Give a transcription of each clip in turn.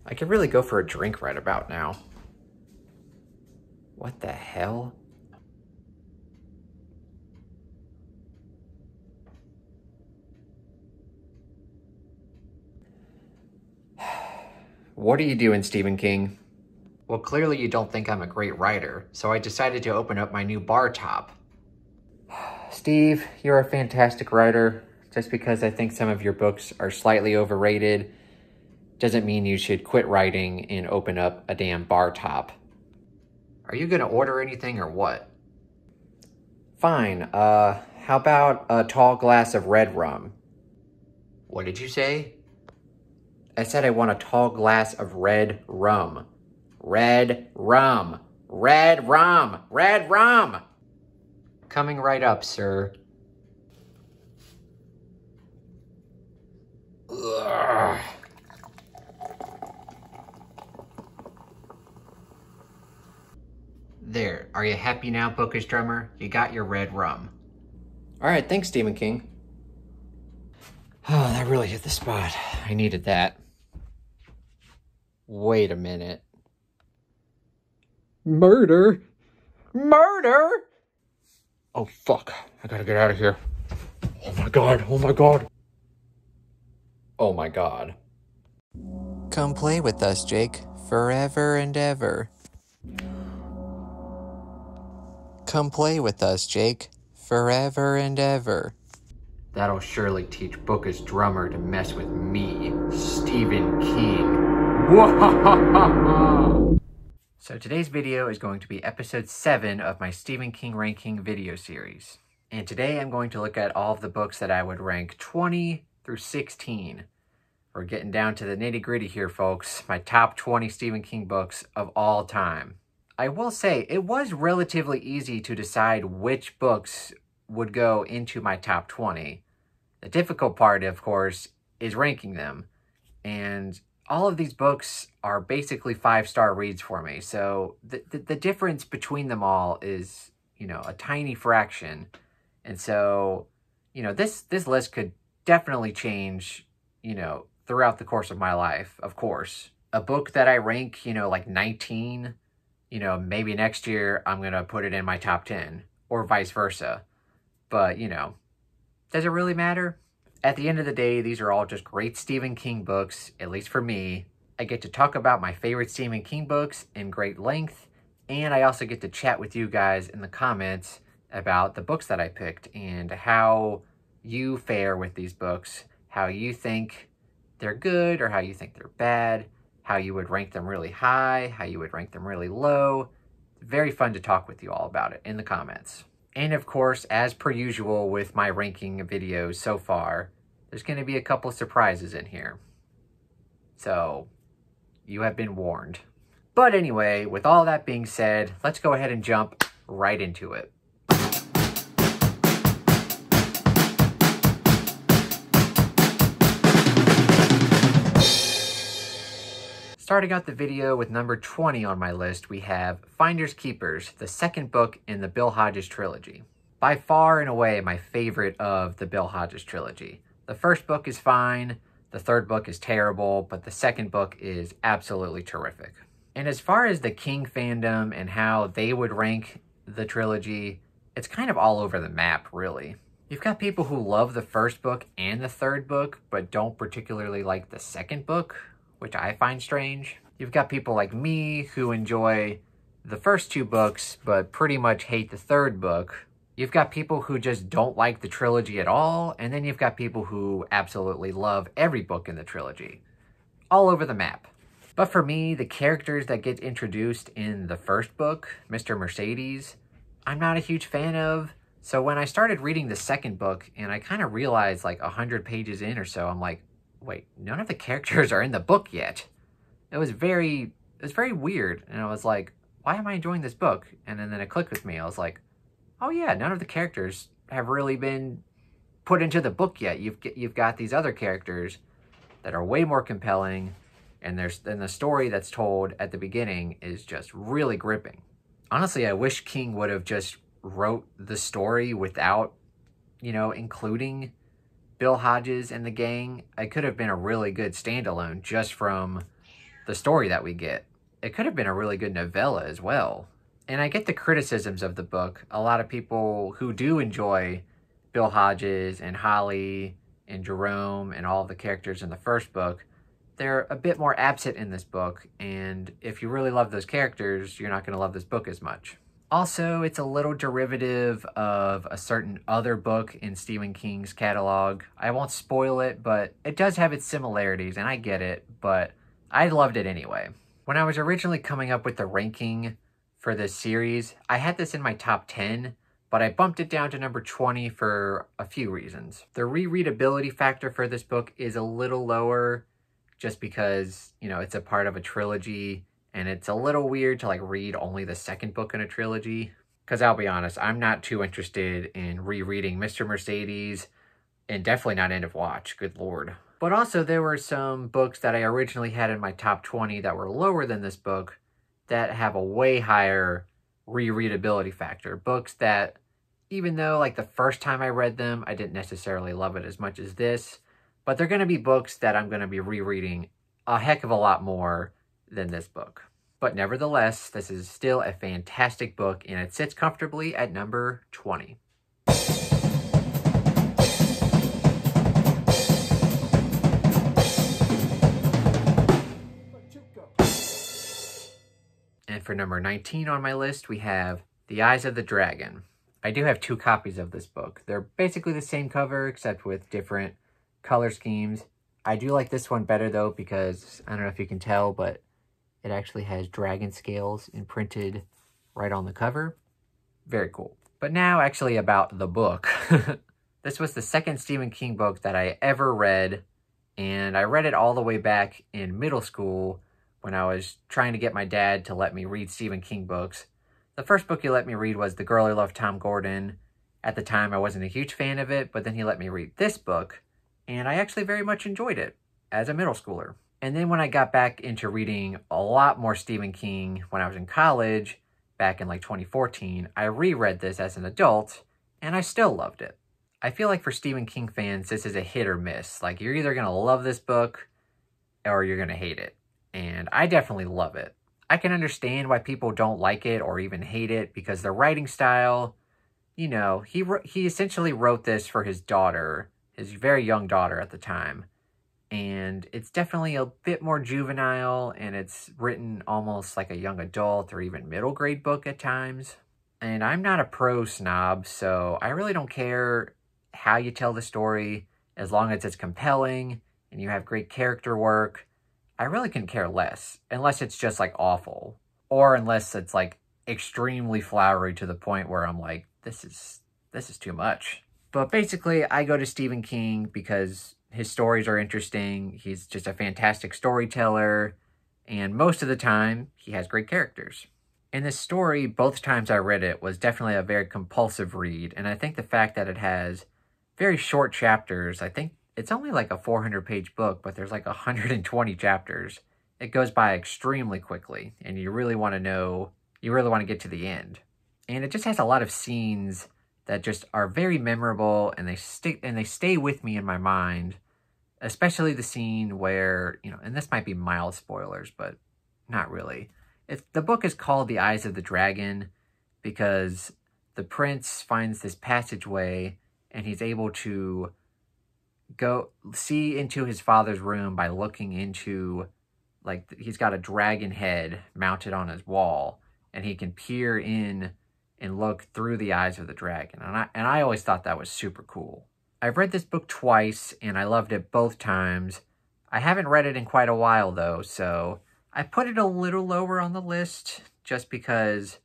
I could really go for a drink right about now. What the hell? What are you doing, Stephen King? Well, clearly you don't think I'm a great writer, so I decided to open up my new bar top. Steve, you're a fantastic writer. Just because I think some of your books are slightly overrated doesn't mean you should quit writing and open up a damn bar top. Are you gonna order anything or what? Fine, how about a tall glass of red rum? What did you say? I said I want a tall glass of red rum. Red rum. Red rum. Red rum! Coming right up, sir. Ugh. There, are you happy now, Bookish Drummer? You got your red rum. Alright, thanks, Stephen King. Oh, that really hit the spot. I needed that. Wait a minute. Murder? Murder? Oh, fuck. I gotta get out of here. Oh my god, oh my god. Oh my god. Come play with us, Jake. Forever and ever. Come play with us, Jake. Forever and ever. That'll surely teach Bookish Drummer to mess with me, Stephen King. So today's video is going to be episode 7 of my Stephen King ranking video series. And today I'm going to look at all of the books that I would rank 20 through 16. We're getting down to the nitty-gritty here, folks. My top 20 Stephen King books of all time. I will say, it was relatively easy to decide which books would go into my top 20. The difficult part, of course, is ranking them. And all of these books are basically 5-star reads for me. So the difference between them all is, you know, a tiny fraction. And so, you know, this list could definitely change, you know, throughout the course of my life, of course. A book that I rank, you know, like 19, you know, maybe next year I'm going to put it in my top 10 or vice versa. But, you know, does it really matter? At the end of the day, these are all just great Stephen King books, at least for me. I get to talk about my favorite Stephen King books in great length, and I also get to chat with you guys in the comments about the books that I picked and how you fare with these books, how you think they're good or how you think they're bad, how you would rank them really high, how you would rank them really low. Very fun to talk with you all about it in the comments. And of course, as per usual with my ranking videos so far, there's going to be a couple surprises in here. So, you have been warned. But anyway, with all that being said, let's go ahead and jump right into it. Starting out the video with number 20 on my list, we have Finders Keepers, the second book in the Bill Hodges trilogy. By far and away my favorite of the Bill Hodges trilogy. The first book is fine, the third book is terrible, but the second book is absolutely terrific. And as far as the King fandom and how they would rank the trilogy, it's kind of all over the map, really. You've got people who love the first book and the third book, but don't particularly like the second book, which I find strange. You've got people like me who enjoy the first 2 books, but pretty much hate the third book. You've got people who just don't like the trilogy at all, and then you've got people who absolutely love every book in the trilogy. All over the map. But for me, the characters that get introduced in the first book, Mr. Mercedes, I'm not a huge fan of. So when I started reading the second book, and I kind of realized like 100 pages in or so, I'm like, wait, none of the characters are in the book yet. It was very weird. And I was like, why am I enjoying this book? And then it clicked with me. I was like, oh yeah, none of the characters have really been put into the book yet. You've got these other characters that are way more compelling, and the story that's told at the beginning is just really gripping. Honestly, I wish King would have just wrote the story without, you know, including Bill Hodges and the gang. It could have been a really good standalone just from the story that we get. It could have been a really good novella as well. And I get the criticisms of the book. A lot of people who do enjoy Bill Hodges and Holly and Jerome and all of the characters in the first book, they're a bit more absent in this book, and if you really love those characters, you're not going to love this book as much. Also, it's a little derivative of a certain other book in Stephen King's catalog. I won't spoil it, but it does have its similarities, and I get it, but I loved it anyway. When I was originally coming up with the ranking for this series, I had this in my top 10, but I bumped it down to number 20 for a few reasons. The rereadability factor for this book is a little lower, just because, you know, it's a part of a trilogy, and it's a little weird to like read only the second book in a trilogy. Because I'll be honest, I'm not too interested in rereading Mr. Mercedes, and definitely not End of Watch, good lord. But also there were some books that I originally had in my top 20 that were lower than this book that have a way higher rereadability factor. Books that, even though like the first time I read them, I didn't necessarily love it as much as this, but they're going to be books that I'm going to be rereading a heck of a lot more than this book. But nevertheless, this is still a fantastic book, and it sits comfortably at number 20. And for number 19 on my list, we have The Eyes of the Dragon. I do have 2 copies of this book. They're basically the same cover, except with different color schemes. I do like this one better, though, because I don't know if you can tell, but it actually has dragon scales imprinted right on the cover. Very cool. But now, actually, about the book. This was the second Stephen King book that I ever read, and I read it all the way back in middle school when I was trying to get my dad to let me read Stephen King books. The first book he let me read was The Girl Who Loved Tom Gordon. At the time, I wasn't a huge fan of it, but then he let me read this book, and I actually very much enjoyed it as a middle schooler. And then when I got back into reading a lot more Stephen King when I was in college, back in like 2014, I reread this as an adult, and I still loved it. I feel like for Stephen King fans, this is a hit or miss. Like, you're either going to love this book, or you're going to hate it. And I definitely love it. I can understand why people don't like it or even hate it, because the writing style, you know, he essentially wrote this for his daughter, his very young daughter at the time. And it's definitely a bit more juvenile, and it's written almost like a young adult or even middle grade book at times. And I'm not a prose snob, so I really don't care how you tell the story, as long as it's compelling and you have great character work. I really couldn't care less, unless it's just like awful, or unless it's like extremely flowery to the point where I'm like, this is too much. But basically, I go to Stephen King because his stories are interesting. He's just a fantastic storyteller, and most of the time, he has great characters. And this story, both times I read it, was definitely a very compulsive read, and I think the fact that it has very short chapters, I think it's only like a 400-page book, but there's like 120 chapters. It goes by extremely quickly, and you really want to get to the end. And it just has a lot of scenes that just are very memorable, and they stay with me in my mind, especially the scene where, you know, and this might be mild spoilers, but not really. The book is called The Eyes of the Dragon because the prince finds this passageway, and he's able to go see into his father's room by looking into, like, he's got a dragon head mounted on his wall, and he can peer in and look through the eyes of the dragon. And I always thought that was super cool. I've read this book twice, and I loved it both times. I haven't read it in quite a while, though, so I put it a little lower on the list just because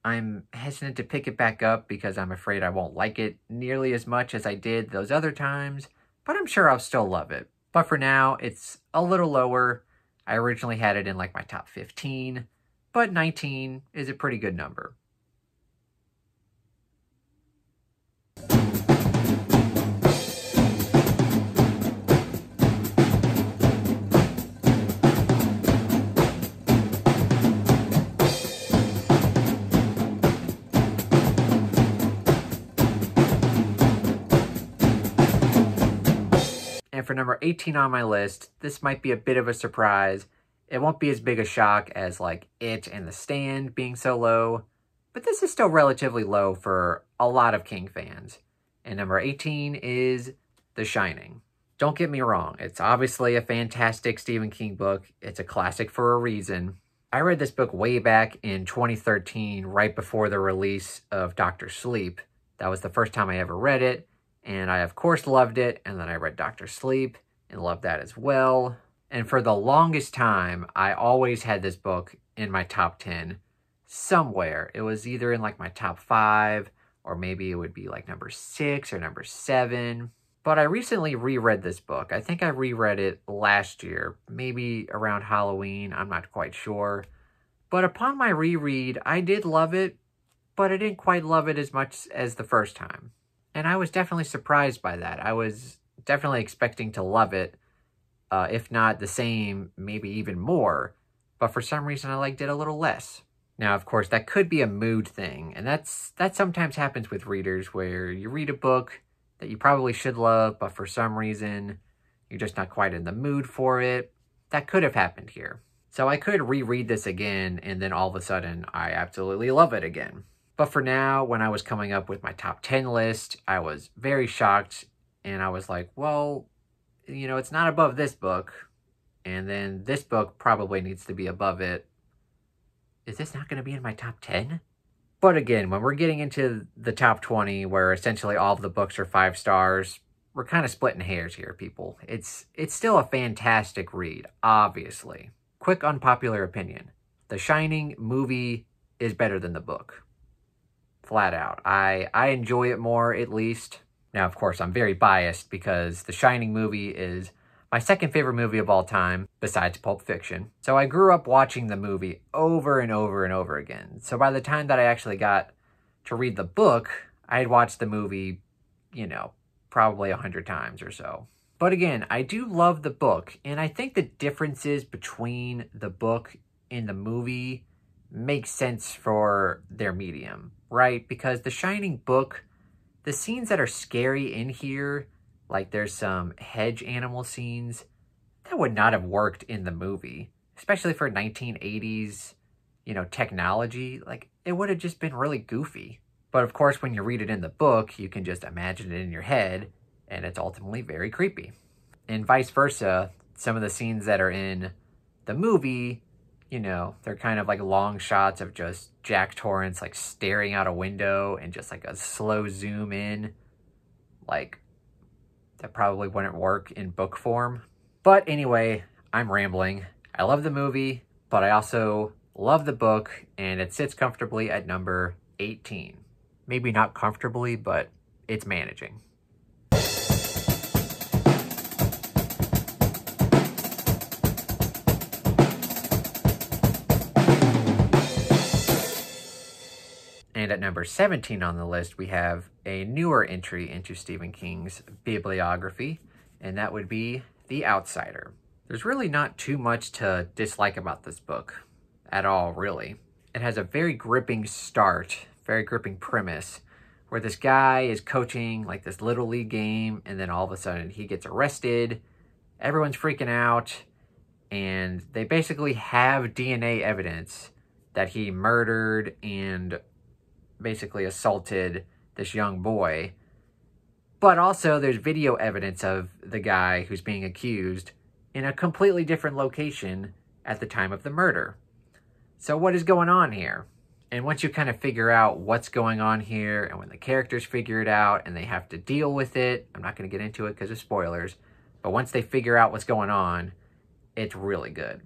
I'm hesitant to pick it back up because I'm afraid I won't like it nearly as much as I did those other times, but I'm sure I'll still love it. But for now, it's a little lower. I originally had it in like my top 15, but 19 is a pretty good number. And for number 18 on my list, this might be a bit of a surprise, It won't be as big a shock as like It and The Stand being so low, but this is still relatively low for a lot of King fans. And number 18 is The Shining. Don't get me wrong, it's obviously a fantastic Stephen King book. It's a classic for a reason. I read this book way back in 2013, right before the release of Dr. Sleep. That was the first time I ever read it, and I of course loved it, and then I read Dr. Sleep and loved that as well. And for the longest time, I always had this book in my top 10 somewhere. It was either in like my top 5, or maybe it would be like number 6 or number 7. But I recently reread this book. I think I reread it last year, maybe around Halloween, I'm not quite sure. But upon my reread, I did love it, but I didn't quite love it as much as the first time. And I was definitely surprised by that. I was definitely expecting to love it, if not the same, maybe even more. But for some reason, I liked it a little less. Now, of course, that could be a mood thing. And that sometimes happens with readers, where you read a book that you probably should love, but for some reason, you're just not quite in the mood for it. That could have happened here. So I could reread this again, and then all of a sudden, I absolutely love it again. But for now, when I was coming up with my top 10 list, I was very shocked, and I was like, well, you know, it's not above this book, and then this book probably needs to be above it. Is this not going to be in my top 10? But again, when we're getting into the top 20, where essentially all of the books are 5 stars, we're kind of splitting hairs here, people. It's still a fantastic read, obviously. Quick unpopular opinion. The Shining movie is better than the book. Flat out. I enjoy it more, at least. Now, of course, I'm very biased because The Shining movie is my second favorite movie of all time, besides Pulp Fiction. So I grew up watching the movie over and over and over again. So by the time that I actually got to read the book, I had watched the movie, you know, probably 100 times or so. But again, I do love the book, and I think the differences between the book and the movie make sense for their medium, right? Because the Shining book, the scenes that are scary in here, like there's some hedge animal scenes, that would not have worked in the movie, especially for 1980s, you know, technology. Like, it would have just been really goofy. But of course, when you read it in the book, you can just imagine it in your head, and it's ultimately very creepy. And vice versa, some of the scenes that are in the movie, you know, they're kind of like long shots of just Jack Torrance like staring out a window and just like a slow zoom in. Like, that probably wouldn't work in book form. But anyway, I'm rambling. I love the movie, but I also love the book, and it sits comfortably at number 18. Maybe not comfortably, but it's managing. And at number 17 on the list, we have a newer entry into Stephen King's bibliography, and that would be The Outsider. There's really not too much to dislike about this book at all, really. It has a very gripping start, very gripping premise, where this guy is coaching like this little league game, and then all of a sudden he gets arrested. Everyone's freaking out, and they basically have DNA evidence that he murdered and basically assaulted this young boy. But also there's video evidence of the guy who's being accused in a completely different location at the time of the murder. So what is going on here? And once you kind of figure out what's going on here, and when the characters figure it out and they have to deal with it, I'm not going to get into it because of spoilers, but once they figure out what's going on, it's really good.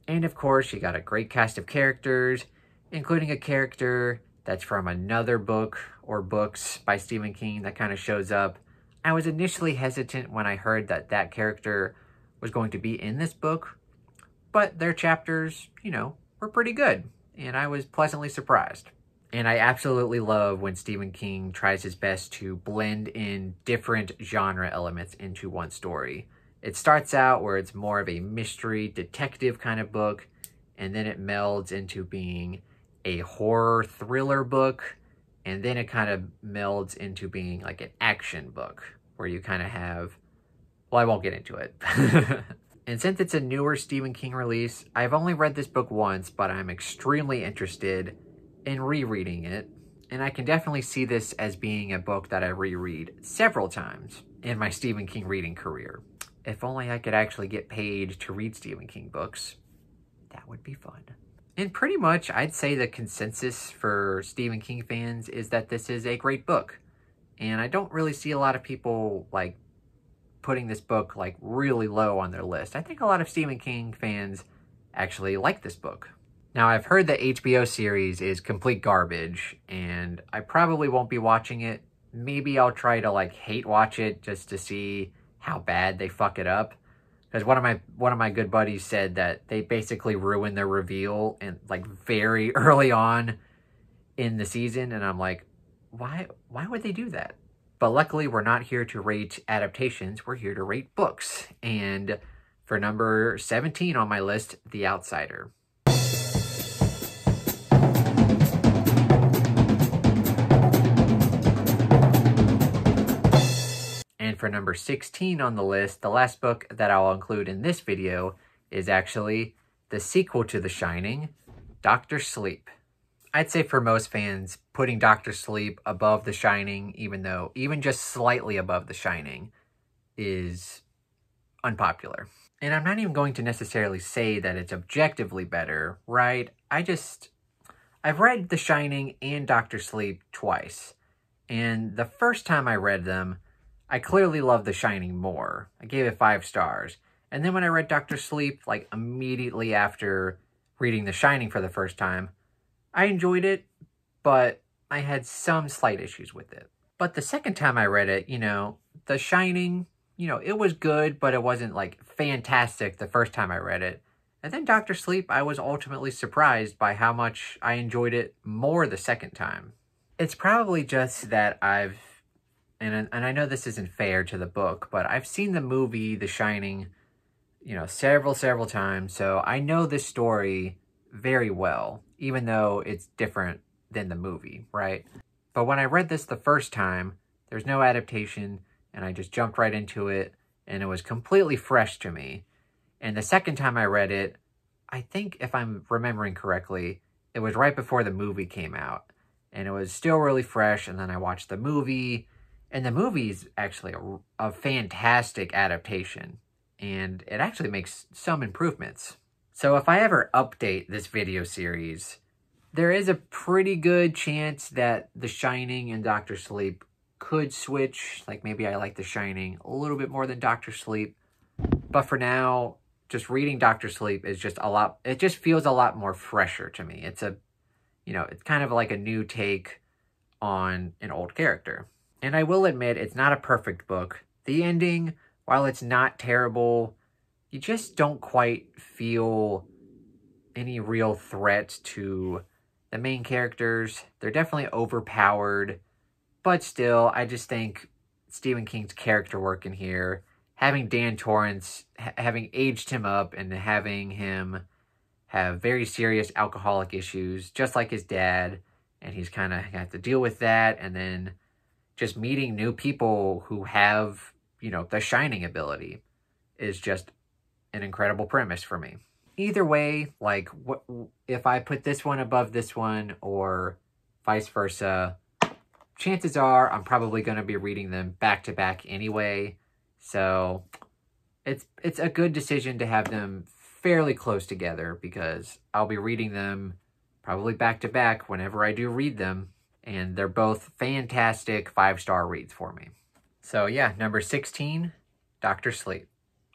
And of course, you got a great cast of characters, including a character that's from another book or books by Stephen King that kind of shows up. I was initially hesitant when I heard that that character was going to be in this book, but their chapters, you know, were pretty good, and I was pleasantly surprised. And I absolutely love when Stephen King tries his best to blend in different genre elements into one story. It starts out where it's more of a mystery detective kind of book, and then it melds into being a horror thriller book, and then it kind of melds into being like an action book where you kind of have, well, I won't get into it. And since it's a newer Stephen King release, I've only read this book once, but I'm extremely interested in rereading it. And I can definitely see this as being a book that I reread several times in my Stephen King reading career. If only I could actually get paid to read Stephen King books, that would be fun. And pretty much, I'd say the consensus for Stephen King fans is that this is a great book. And I don't really see a lot of people, like, putting this book, like, really low on their list. I think a lot of Stephen King fans actually like this book. Now, I've heard the HBO series is complete garbage, and I probably won't be watching it. Maybe I'll try to, like, hate watch it just to see how bad they fuck it up. Because one of my good buddies said that they basically ruined their reveal and, like, very early on in the season, and I'm like, why would they do that? But luckily, we're not here to rate adaptations. We're here to rate books. And for number 17 on my list, The Outsider. And for number 16 on the list, the last book that I'll include in this video is actually the sequel to The Shining, Dr. Sleep. I'd say for most fans, putting Dr. Sleep above The Shining, even just slightly above The Shining, is unpopular. And I'm not even going to necessarily say that it's objectively better, right? I've read The Shining and Dr. Sleep twice. And the first time I read them, I clearly loved The Shining more. I gave it 5 stars. And then when I read Dr. Sleep, like immediately after reading The Shining for the first time, I enjoyed it, but I had some slight issues with it. But the second time I read it, The Shining, it was good, but it wasn't, like, fantastic the first time I read it. And then Dr. Sleep, I was ultimately surprised by how much I enjoyed it more the second time. It's probably just that and I know this isn't fair to the book, but I've seen the movie The Shining, several times, so I know this story very well, even though it's different than the movie, right? But when I read this the first time, there's no adaptation, and I just jumped right into it, and it was completely fresh to me. And the second time I read it, I think if I'm remembering correctly, it was right before the movie came out, and it was still really fresh, and then I watched the movie, and the movie's actually a fantastic adaptation, and it actually makes some improvements. So if I ever update this video series, there is a pretty good chance that The Shining and Dr. Sleep could switch. Like, maybe I like The Shining a little bit more than Dr. Sleep. But for now, just reading Dr. Sleep is it just feels a lot more fresher to me. It's it's kind of like a new take on an old character. And I will admit, it's not a perfect book. The ending, while it's not terrible, you just don't quite feel any real threat to the main characters. They're definitely overpowered, but still, I just think Stephen King's character work in here, having Dan Torrance, having aged him up and having him have very serious alcoholic issues, just like his dad, and he's kind of got to deal with that, and then just meeting new people who have, the Shining ability is just an incredible premise for me. Either way, like, if I put this one above this one or vice versa, chances are I'm probably going to be reading them back to back anyway. So it's a good decision to have them fairly close together, because I'll be reading them probably back to back whenever I do read them, and they're both fantastic 5-star reads for me. So yeah, number 16, Dr. Sleep.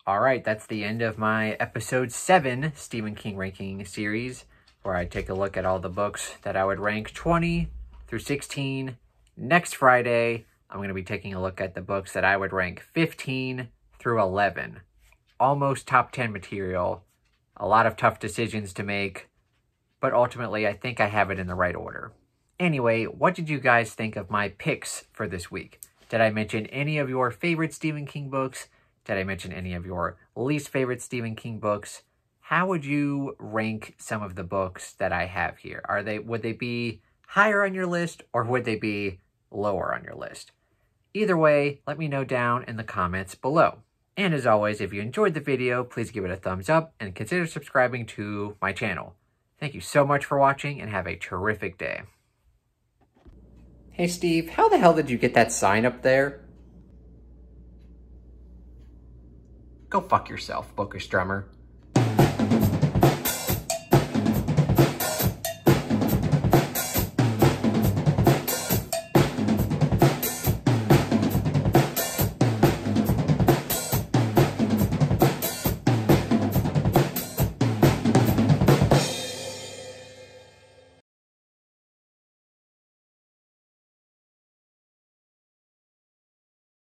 All right, that's the end of my episode 7 Stephen King ranking series, where I take a look at all the books that I would rank 20 through 16. Next Friday, I'm going to be taking a look at the books that I would rank 15 through 11. Almost top 10 material. A lot of tough decisions to make, but ultimately I think I have it in the right order. Anyway, what did you guys think of my picks for this week? Did I mention any of your favorite Stephen King books? Did I mention any of your least favorite Stephen King books? How would you rank some of the books that I have here? Would they be higher on your list, or would they be lower on your list? Either way, let me know down in the comments below. And as always, if you enjoyed the video, please give it a thumbs up and consider subscribing to my channel. Thank you so much for watching and have a terrific day. Hey Steve, how the hell did you get that sign up there? Go fuck yourself, bookish drummer.